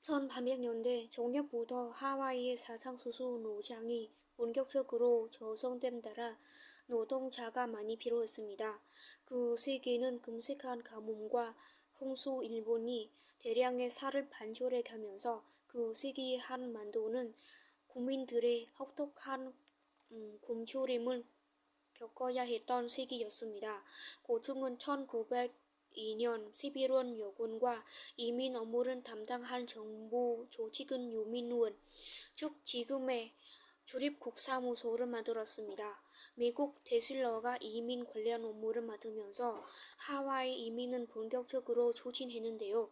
1800년대 정년부터 하와이의 사상수수 노장이 본격적으로 조성됨 따라 노동자가 많이 필요했습니다. 그 시기는 금식한 가뭄과 홍수 일본이 대량의 쌀을 반조해 가면서 그 시기 한반도는 국민들의 혹독한 굶주림을 겪어야 했던 시기였습니다. 고충은 1902년 11월 여군과 이민 업무를 담당할 정부 조직은 유민원, 즉 지금의 주립국사무소를 만들었습니다. 미국 데실러가 이민 관련 업무를 맡으면서 하와이 이민은 본격적으로 추진했는데요.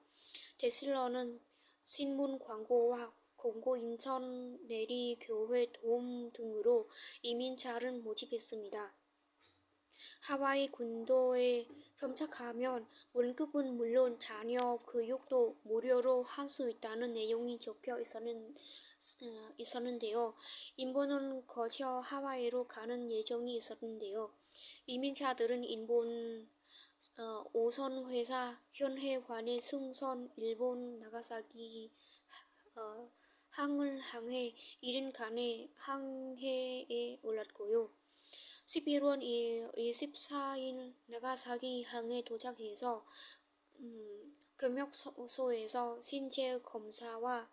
데실러는 신문 광고와 공고 인천 내리교회 도움 등으로 이민자를 모집했습니다. 하와이 군도에 정착하면 월급은 물론 자녀 교육도 무료로 할 수 있다는 내용이 적혀 있었는데요. 인본은 거쳐 하와이로 가는 예정이 있었는데요. 이민자들은 인본 5선 회사 현해관의 승선 일본 나가사키 항을 향해 1일간의 항해에 올랐고요. 11월 24일 나가사키 항에 도착해서 검역소에서 신체 검사와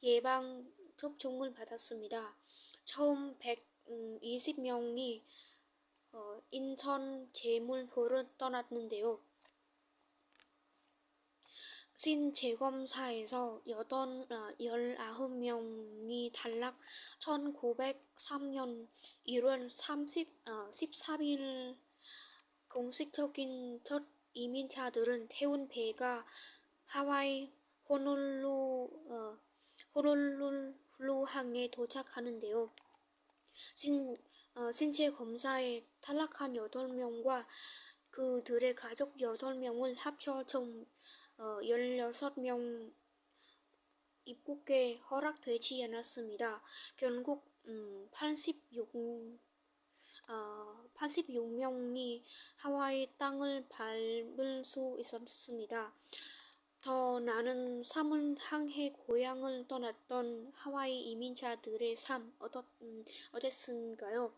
예방 접종을 받았습니다. 처음 120명이 인천 제물포를 떠났는데요. 신재검사에서 19명이 탈락. 1903년 1월 13일 공식적인 첫 이민자들은 태운 배가 하와이 호놀룰루항에 도착하는데요. 신체 검사에 탈락한 8명과 그들의 가족 8명을 합쳐 총 16명 입국에 허락되지 않았습니다. 결국 86명이 하와이 땅을 밟을 수 있었습니다. 더 나은 삶을 향해 고향을 떠났던 하와이 이민자들의 삶 어땠을까요?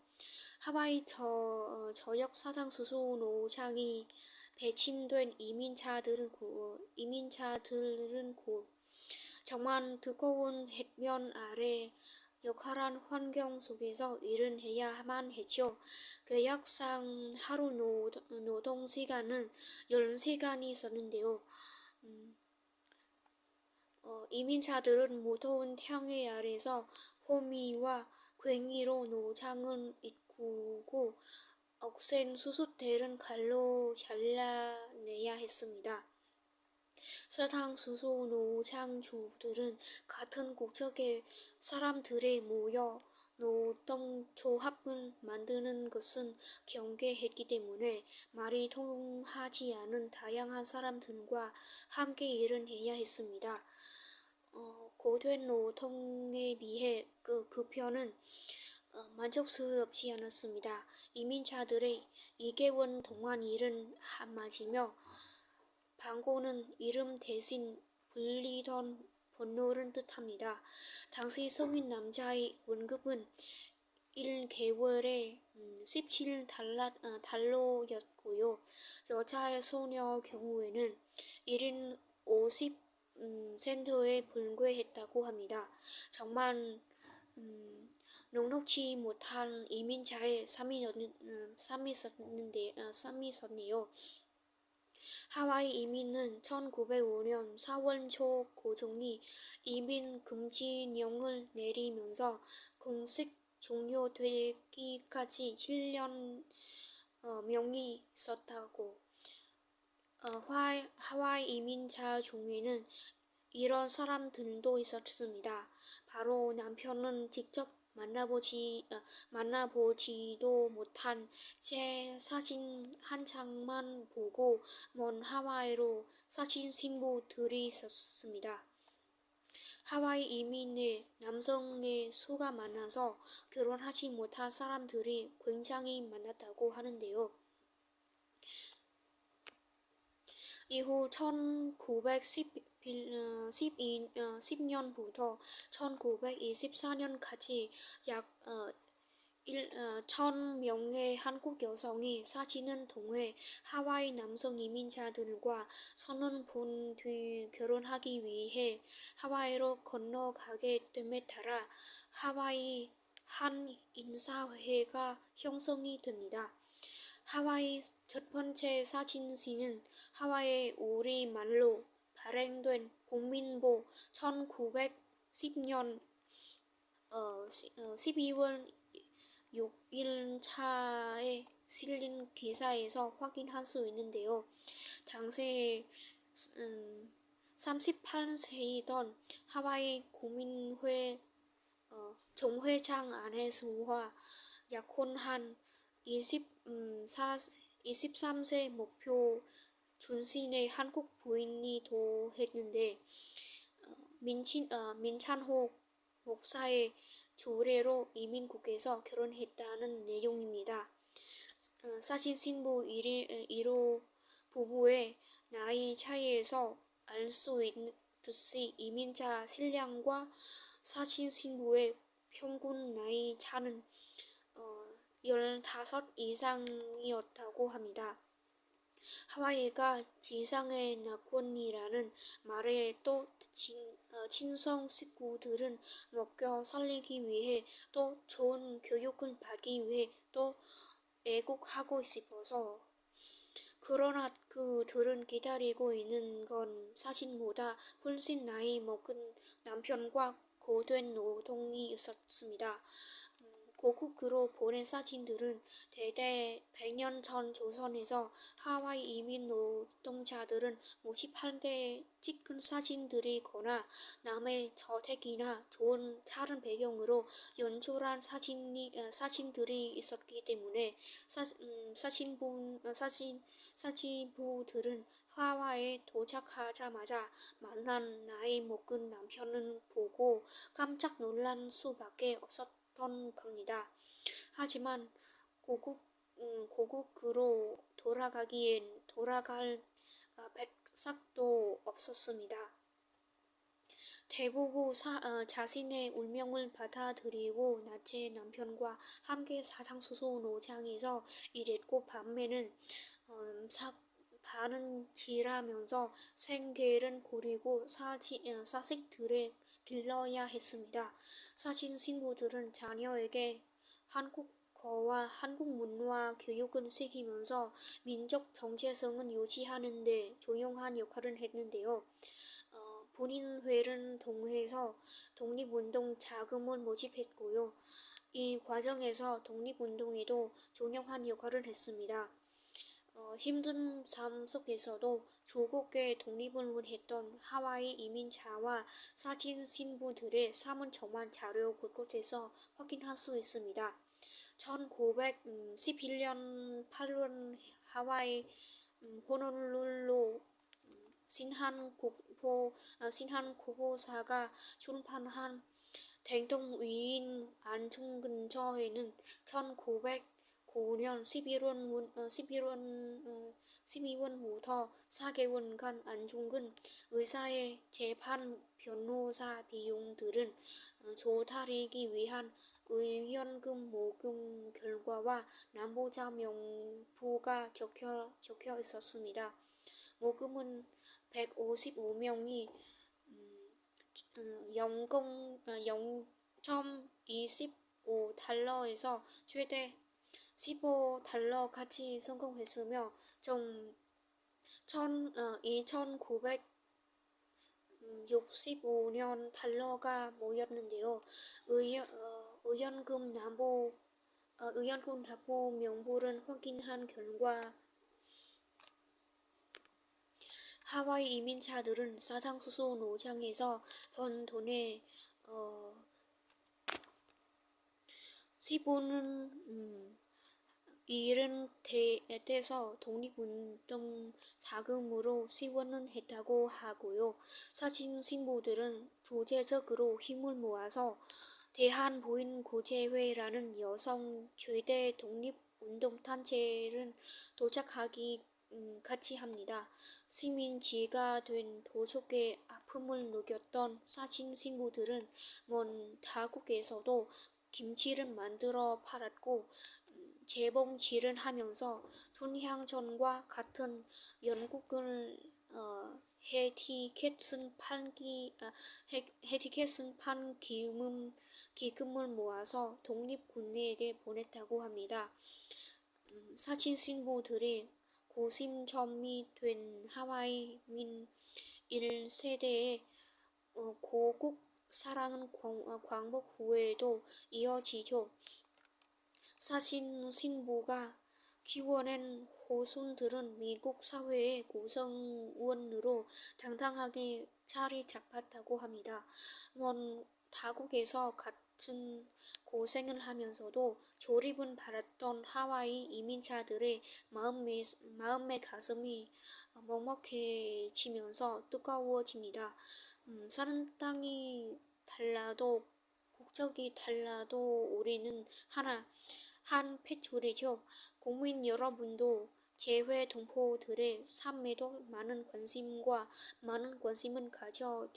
하와이 저역 사상수소 노장이 배치된 이민자들은 정말 두꺼운 햇볕 아래 역할한 환경 속에서 일을 해야만 했죠. 계약상 하루 노동 시간은 10시간이 있었는데요. 이민자들은 무더운 태양 아래서 호미와 괭이로 노장을 이꾸고 억센 수수대를 칼로 잘라내야 했습니다. 사상수소 노장주들은 같은 국적의 사람들이 모여 노동조합을 만드는 것은 경계했기 때문에 말이 통하지 않은 다양한 사람들과 함께 일을 해야 했습니다. 고된 노동에 비해 그 급여는 만족스럽지 않았습니다. 이민자들의 2개월 동안 일을 맞으며 방고는 이름 대신 불리던 번호를 뜻합니다. 당시 성인 남자의 월급은 1개월에 17달러였고요. 여자의 소녀 경우에는 1인 50센트에 불과했다고 합니다. 정말 넉넉지 못한 이민자의 삶이었네요. 하와이 이민은 1905년 4월 초 고종이 이민 금지령을 내리면서 공식 종료되기까지 7년 명이 있었다고. 하와이 이민자 중에는 이런 사람들도 있었습니다. 바로 남편은 직접 만나보지도 못한 제 사진 한 장만 보고 먼 하와이로 사신 신부들이 있었습니다. 하와이 이민의 남성의 수가 많아서 결혼하지 못한 사람들이 굉장히 많았다고 하는데요. 이후 10년부터 1924년까지 약 1000명의 한국 여성이 사지는 동해 하와이 남성 이민자들과 선언 본 뒤 결혼하기 위해 하와이로 건너가게 됨에 따라 하와이 한인사회가 형성이 됩니다. 하와이 첫 번째 사진시는 하와이의 우리말로 발행된 국민보 1910년 12월 6일차에 실린 기사에서 확인할 수 있는데요. 당시 38세이던 하와이 국민회 정회장 안혜수와 약혼한 23세 목표 준신의 한국 부인이 도했는데 민찬호 목사의 조례로 이민국에서 결혼했다는 내용입니다. 사실 신부 1호 부부의 나이 차이에서 알 수 있듯이 이민자 신랑과 사실 신부의 평균 나이 차는 15 이상이었다고 합니다. 하와이가 지상의 낙원이라는 말에 또 친성 식구들은 먹여 살리기 위해 또 좋은 교육을 받기 위해 또 애국하고 싶어서 그러나 그들은 기다리고 있는 건 사진보다 훨씬 나이 먹은 남편과 고된 노동이 있었습니다. 고국으로 보낸 사진들은 대대 100년 전 조선에서 하와이 이민 노동자들은 모집할 때 찍은 사진들이거나 남의 저택이나 좋은 다른 배경으로 연출한 사진들이 있었기 때문에 사진부들은 하와이에 도착하자마자 만난 나이 먹은 남편을 보고 깜짝 놀란 수밖에 없었던 겁니다. 하지만 고국으로 돌아갈 백삭도 없었습니다. 대부분 자신의 운명을 받아들이고 낮에 남편과 함께 사상수소 노장에서 일했고 밤에는 바느질하면서 생계를 꾸리고 자식들을 길러야 했습니다. 사진 신부들은 자녀에게 한국어와 한국 문화 교육을 시키면서 민족 정체성을 유지하는 데 중요한 역할을 했는데요. 본인회를 통해서 독립운동 자금을 모집했고요. 이 과정에서 독립운동에도 중요한 역할을 했습니다. 힘든 삶 속에서도 조국의 독립을 했던 하와이 이민자와 사진 신부들의 삶은 정말 자료 곳곳에서 확인할 수 있습니다. 1911년 8월 하와이 호놀룰루 신한국보사가 출판한 대통위인 안중 근처에는 1909년 12월부터 4개월간 안중근 의사의 재판 변호사 비용들은 조달하기 위한 의원금 모금 결과와 남보자 명부가 적혀 있었습니다. 모금은 155명이 0.25달러에서 최대 15달러까지 성공했으며 총 2,965년 달러가 모였는데요. 의원금 납부 명부를 확인한 결과 하와이 이민자들은 사상수소 노장에서 번 돈의 15는 일은 대에서 독립운동 자금으로 지원을 했다고 하고요. 사진 신부들은 조제적으로 힘을 모아서 대한부인구제회라는 여성 최대 독립운동단체를 도착하기 같이 합니다. 식민지가 된 도적의 아픔을 느꼈던 사신 신부들은 먼 타국에서도 김치를 만들어 팔았고 재봉질을 하면서 춘향전과 같은 연극을 해티켓은 판 기금을 모아서 독립군대에게 보냈다고 합니다. 사신 신부들이 고심점이 된 하와이 민 1세대의 고국 사랑은 광복 후에도 이어지죠. 사신 신부가 키워낸 후손들은 미국 사회의 구성원으로 당당하게 자리 잡았다고 합니다. 먼 타국에서 같은 고생을 하면서도 조립은 받았던 하와이 이민자들의 마음의 가슴이 먹먹해지면서 뜨거워집니다. 사는 땅이 달라도 국적이 달라도 우리는 하나 한 핏줄이죠. 국민 여러분도 재외 동포들의 삶에도 많은 관심을 가져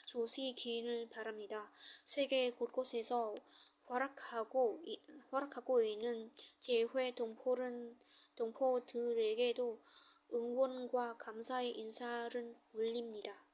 주시기를 바랍니다. 세계 곳곳에서 활약하고 있는 재외 동포들에게도 응원과 감사의 인사를 올립니다.